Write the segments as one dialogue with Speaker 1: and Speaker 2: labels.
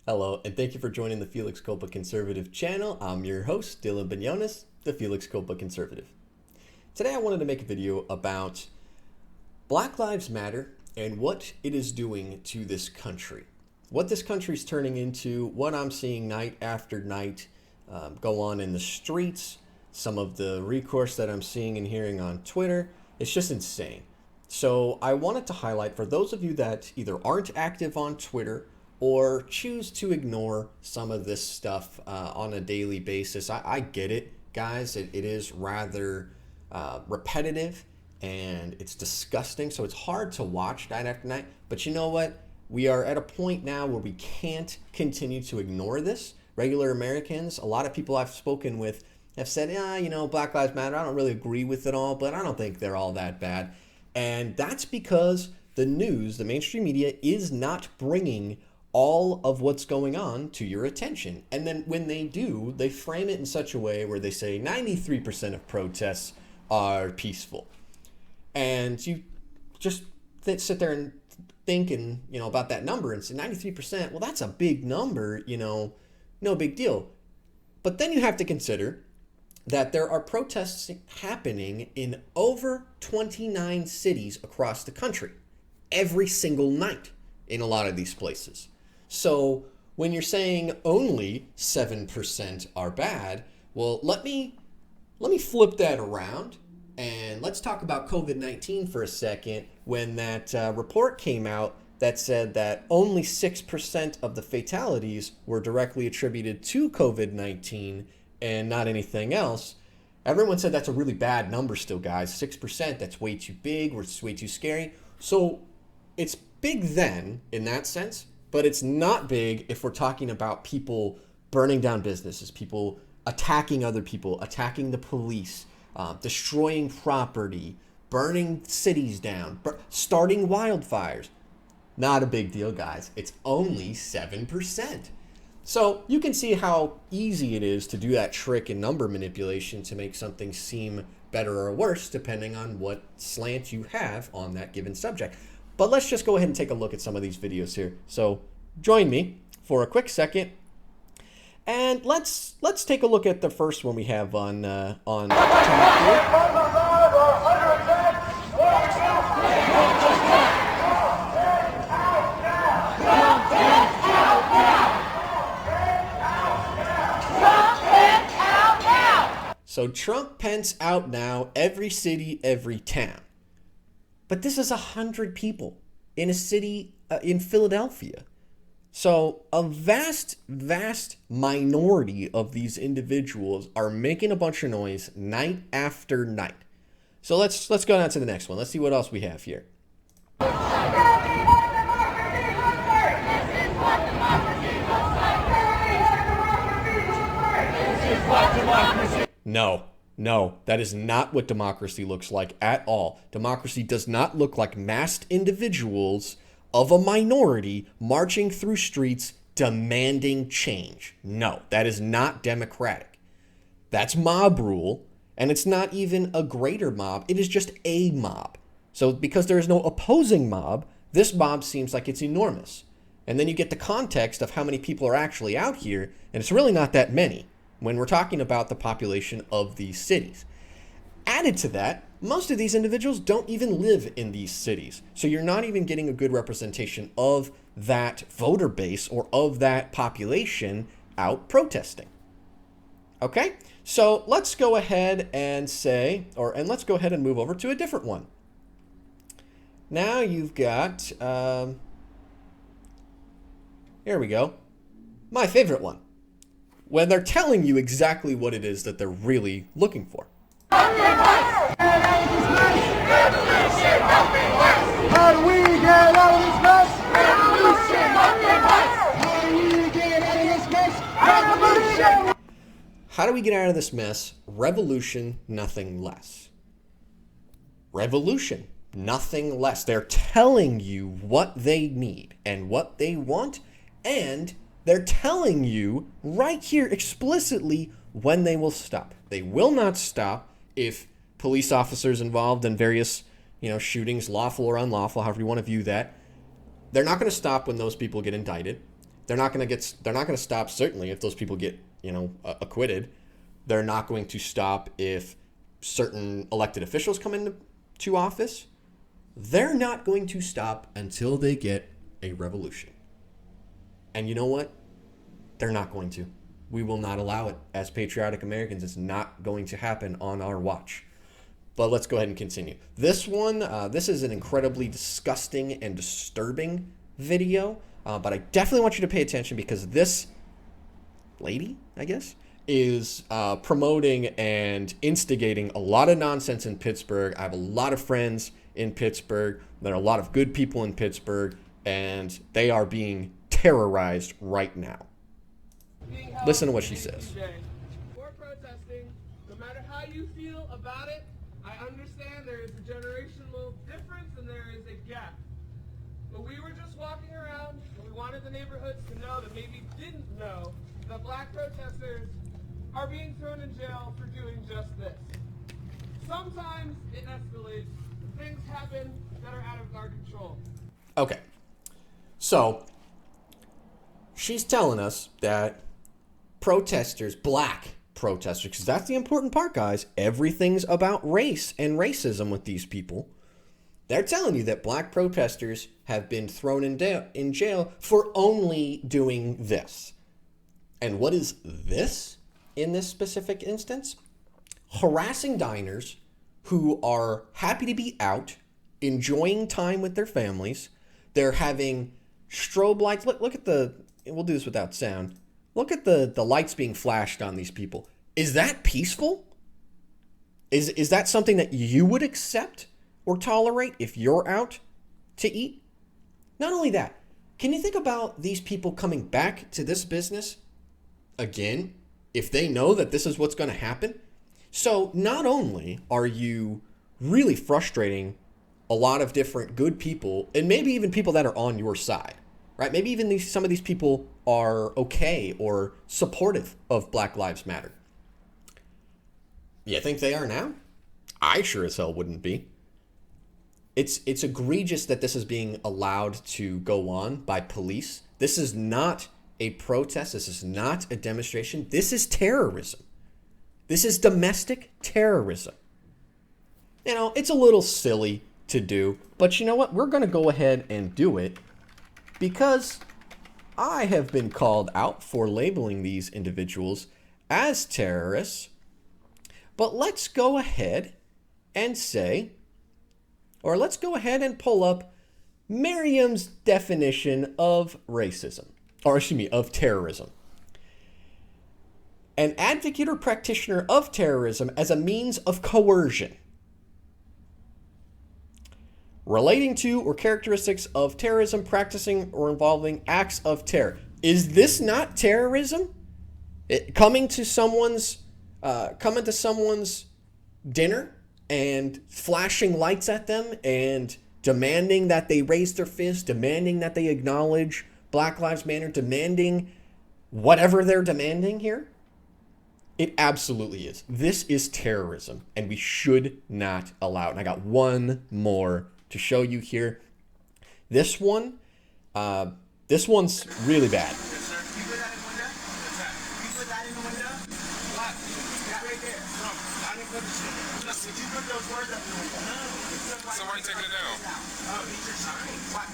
Speaker 1: Hello, and thank you for joining the Felix Culpa Conservative channel. I'm your host, Dylan Benyonis, the Felix Culpa Conservative. Today I wanted to make a video about Black Lives Matter and what it is doing to this country. What this country's turning into, what I'm seeing night after night go on in the streets, some of the recourse that I'm seeing and hearing on Twitter. It's just insane. So I wanted to highlight for those of you that either aren't active on Twitter or choose to ignore some of this stuff on a daily basis. I get it, guys. It is rather repetitive and it's disgusting. So it's hard to watch night after night. But you know what? We are at a point now where we can't continue to ignore this. Regular Americans, a lot of people I've spoken with have said, yeah, you know, Black Lives Matter. I don't really agree with it all, but I don't think they're all that bad. And that's because the news, the mainstream media, is not bringing all of what's going on to your attention. And then when they do, they frame it in such a way where they say 93% of protests are peaceful. And you just sit there and think about that number and say 93%, well, that's a big number, no big deal. But then you have to consider that there are protests happening in over 29 cities across the country every single night in a lot of these places. So when you're saying only 7% are bad, well, let me flip that around and let's talk about COVID-19 for a second. When that report came out that said that only 6% of the fatalities were directly attributed to COVID-19 and not anything else, everyone said that's a really bad number still, guys. 6%, that's way too big, or it's way too scary. So it's big then in that sense. But it's not big if we're talking about people burning down businesses, people attacking other people, attacking the police, destroying property, burning cities down, starting wildfires. Not a big deal, guys. It's only 7%. So you can see how easy it is to do that trick in number manipulation to make something seem better or worse depending on what slant you have on that given subject. But let's just go ahead and take a look at some of these videos here. So join me for a quick second, and let's take a look at the first one we have on So Trump, Pence out now, every city, every town. But this is 100 people in a city in Philadelphia. So a vast minority of these individuals are making a bunch of noise night after night. So let's go down to the next one. Let's see what else we have here. No, that is not what democracy looks like at all. Democracy does not look like massed individuals of a minority marching through streets demanding change. No, that is not democratic. That's mob rule, and it's not even a greater mob. It is just a mob. So because there is no opposing mob, this mob seems like it's enormous. And then you get the context of how many people are actually out here, and it's really not that many when we're talking about the population of these cities. Added to that, most of these individuals don't even live in these cities. So you're not even getting a good representation of that voter base or of that population out protesting. Okay, so let's go ahead and let's go ahead and move over to a different one. Now you've got, here we go, my favorite one, when they're telling you exactly what it is that they're really looking for.
Speaker 2: How do we get out of this mess? Revolution, how do we get out of this mess? Revolution.
Speaker 1: How do we get out of this mess? Revolution, nothing less. Revolution, nothing less. They're telling you what they need and what they want, and they're telling you right here explicitly when they will stop. They will not stop if police officers involved in various, shootings, lawful or unlawful, however you want to view that. They're not going to stop when those people get indicted. They're not going to stop, certainly, if those people get, acquitted. They're not going to stop if certain elected officials come into office. They're not going to stop until they get a revolution. And you know what? They're not going to. We will not allow it. As patriotic Americans, it's not going to happen on our watch. But let's go ahead and continue. This one, this is an incredibly disgusting and disturbing video. But I definitely want you to pay attention because this lady, I guess, is promoting and instigating a lot of nonsense in Pittsburgh. I have a lot of friends in Pittsburgh. There are a lot of good people in Pittsburgh, and they are being terrorized right now. Listen to what she says.
Speaker 3: For protesting, no matter how you feel about it, I understand there is a generational difference and there is a gap. But we were just walking around and we wanted the neighborhoods to know that maybe didn't know that black protesters are being thrown in jail for doing just this. Sometimes it escalates and things happen that are out of our control.
Speaker 1: Okay, so she's telling us that protesters, black protesters, because that's the important part, guys. Everything's about race and racism with these people. They're telling you that black protesters have been thrown in jail for only doing this. And what is this in this specific instance? Harassing diners who are happy to be out, enjoying time with their families. They're having strobe lights. Look at we'll do this without sound. Look at the lights being flashed on these people. Is that peaceful? Is that something that you would accept or tolerate if you're out to eat? Not only that, can you think about these people coming back to this business again if they know that this is what's going to happen? So not only are you really frustrating a lot of different good people, and maybe even people that are on your side, right? Maybe even some of these people are okay or supportive of Black Lives Matter. You think they are now? I sure as hell wouldn't be. It's egregious that this is being allowed to go on by police. This is not a protest. This is not a demonstration. This is terrorism. This is domestic terrorism. You know, it's a little silly to do, but you know what? We're going to go ahead and do it because I have been called out for labeling these individuals as terrorists. But let's go ahead and say, or let's go ahead and pull up Merriam's definition of racism, or excuse me, of terrorism. An advocate or practitioner of terrorism as a means of coercion, relating to or characteristics of terrorism, practicing or involving acts of terror. Is this not terrorism? Coming to someone's dinner and flashing lights at them and demanding that they raise their fist, demanding that they acknowledge Black Lives Matter, demanding whatever they're demanding here? It absolutely is. This is terrorism, and we should not allow it. And I got one more to show you here. This one's really bad.
Speaker 4: Somebody taking it down.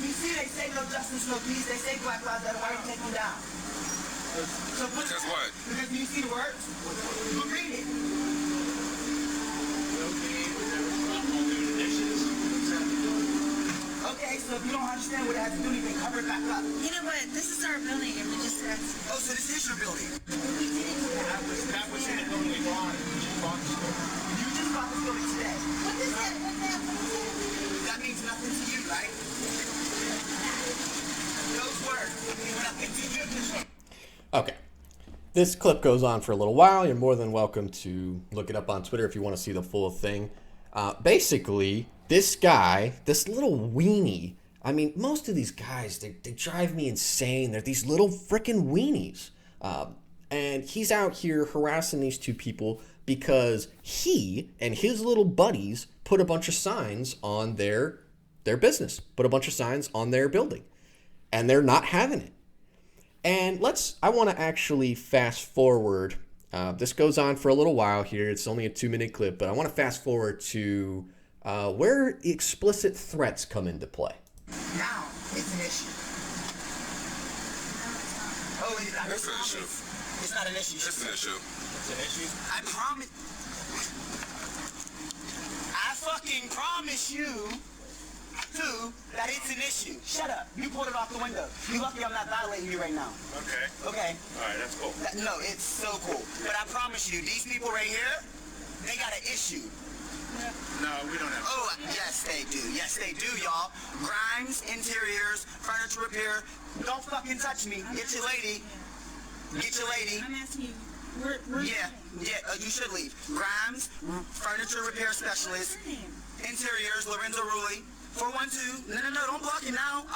Speaker 4: You see, they say no justice, no peace. They say Black Lives Matter. Why are you taking them down? So because what? Because you see the words? You read it. Okay, so if you don't understand what it has to do, you can cover it back up.
Speaker 5: You know what? This is our building, and we just have to...
Speaker 4: Oh, so this is your building?
Speaker 5: That
Speaker 4: was in the building we bought. You just bought this building today.
Speaker 5: What is that? What's that?
Speaker 4: That means nothing to you, right? Those words mean nothing to you.
Speaker 1: Okay. This clip goes on for a little while. You're more than welcome to look it up on Twitter if you want to see the full thing. Basically, this guy, this little weenie, I mean, most of these guys, they drive me insane. They're these little freaking weenies. And he's out here harassing these two people because he and his little buddies put a bunch of signs on their business, put a bunch of signs on their building, and they're not having it. And I want to actually fast forward. This goes on for a little while here. It's only a 2-minute clip, but I want to fast forward to where explicit threats come into play.
Speaker 6: Now it's an issue. Oh, it's not.
Speaker 4: It's an issue.
Speaker 6: It's not an issue.
Speaker 4: It's an issue.
Speaker 6: It's an issue. I promise. I fucking promise you, too, that it's an issue. Shut up. You pulled it off the window. You lucky I'm not violating you right now.
Speaker 4: Okay.
Speaker 6: Okay.
Speaker 4: All right, that's cool.
Speaker 6: No, it's so cool. But I promise you, these people right here, they got an issue.
Speaker 4: No, we don't have.
Speaker 6: Oh, yes, they do. Yes, they do, y'all. Grimes, interiors, furniture repair. Don't fucking touch me. Get your lady. Get your lady.
Speaker 5: I'm asking you, where
Speaker 6: Yeah, you should leave. Grimes, furniture repair specialist.
Speaker 5: What's your name?
Speaker 6: Interiors, Lorenzo Rulli. 412. No, don't block it now.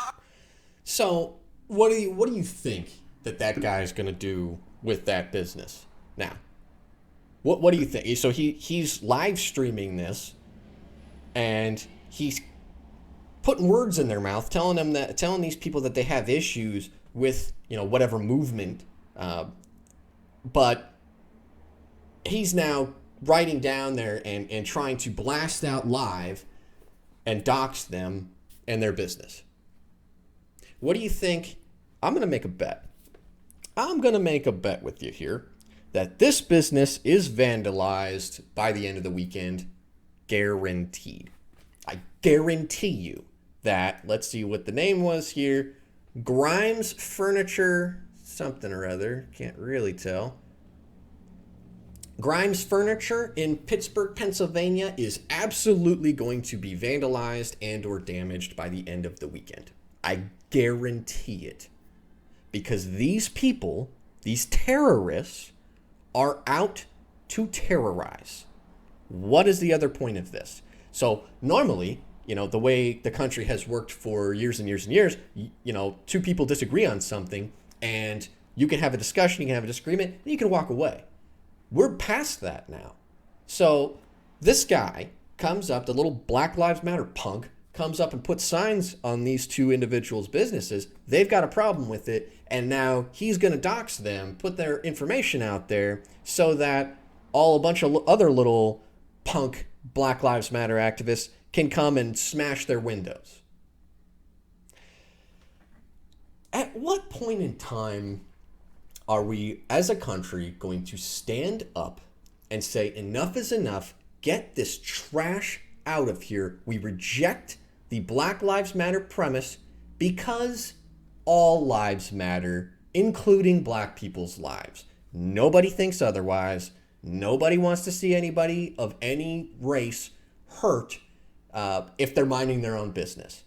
Speaker 1: So, what do you think that guy's gonna do with that business now? What do you think? So he's live streaming this, and he's putting words in their mouth, telling these people that they have issues with whatever movement, but he's now writing down there and trying to blast out live and dox them and their business. What do you think? I'm gonna make a bet. I'm gonna make a bet with you here that this business is vandalized by the end of the weekend, guaranteed. I guarantee you that, let's see what the name was here, Grimes Furniture, something or other, can't really tell. Grimes Furniture in Pittsburgh, Pennsylvania is absolutely going to be vandalized and or damaged by the end of the weekend. I guarantee it. Because these people, these terrorists, are out to terrorize. What is the other point of this? So normally, the way the country has worked for years and years and years, two people disagree on something and you can have a discussion, you can have a disagreement, and you can walk away. We're past that now. So this guy comes up, the little Black Lives Matter punk, comes up and puts signs on these two individuals' businesses. They've got a problem with it, and now he's going to dox them, put their information out there so that a bunch of other little punk Black Lives Matter activists can come and smash their windows. At what point in time are we, as a country, going to stand up and say, enough is enough, get this trash out of here? We reject the Black Lives Matter premise because all lives matter, including black people's lives. Nobody thinks otherwise. Nobody wants to see anybody of any race hurt if they're minding their own business.